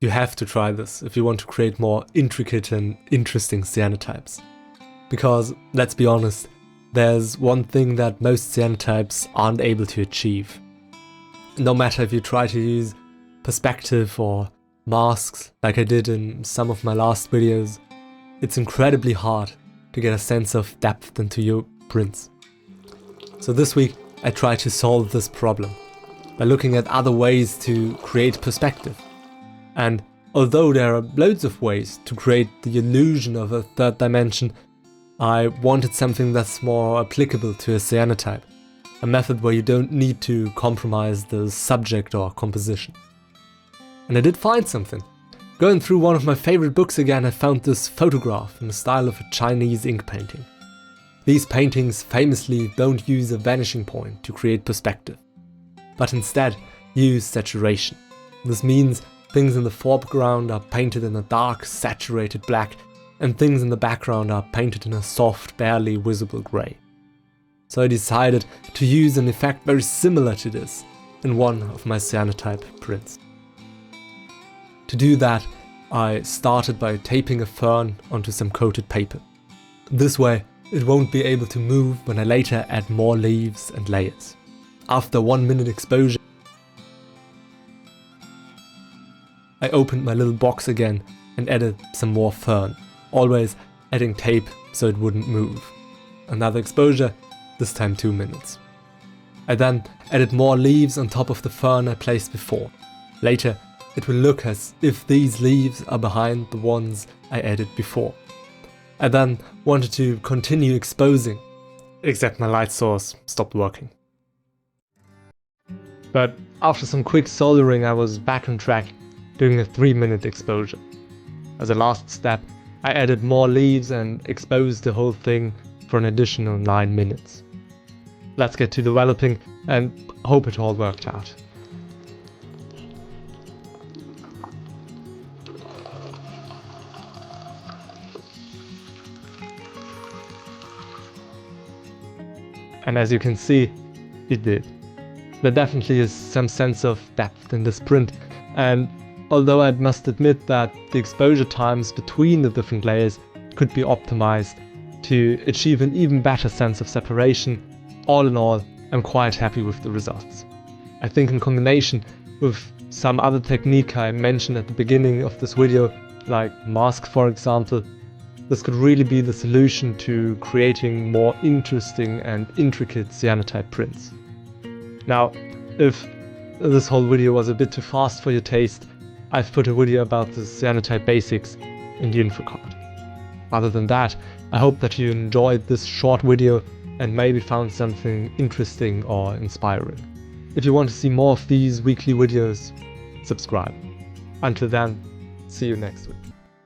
You have to try this if you want to create more intricate and interesting cyanotypes. Because, let's be honest, there's one thing that most cyanotypes aren't able to achieve. No matter if you try to use perspective or masks like I did in some of my last videos, it's incredibly hard to get a sense of depth into your prints. So this week I tried to solve this problem by looking at other ways to create perspective. And although there are loads of ways to create the illusion of a third dimension, I wanted something that's more applicable to a cyanotype, a method where you don't need to compromise the subject or composition. And I did find something. Going through one of my favorite books again, I found this photograph in the style of a Chinese ink painting. These paintings famously don't use a vanishing point to create perspective, but instead use saturation. This means things in the foreground are painted in a dark, saturated black, and things in the background are painted in a soft, barely visible grey. So I decided to use an effect very similar to this in one of my cyanotype prints. To do that, I started by taping a fern onto some coated paper. This way, it won't be able to move when I later add more leaves and layers. After 1 minute exposure, I opened my little box again and added some more fern, always adding tape so it wouldn't move. Another exposure, this time 2 minutes. I then added more leaves on top of the fern I placed before. Later, it will look as if these leaves are behind the ones I added before. I then wanted to continue exposing, except my light source stopped working. But after some quick soldering, I was back on track, doing a 3-minute exposure. As a last step, I added more leaves and exposed the whole thing for an additional 9 minutes. Let's get to developing and hope it all worked out. And as you can see, it did. There definitely is some sense of depth in this print, and although I must admit that the exposure times between the different layers could be optimized to achieve an even better sense of separation, all in all, I'm quite happy with the results. I think in combination with some other technique I mentioned at the beginning of this video, like masks for example, this could really be the solution to creating more interesting and intricate cyanotype prints. Now, if this whole video was a bit too fast for your taste, I've put a video about the cyanotype basics in the info card. Other than that, I hope that you enjoyed this short video and maybe found something interesting or inspiring. If you want to see more of these weekly videos, subscribe. Until then, see you next week.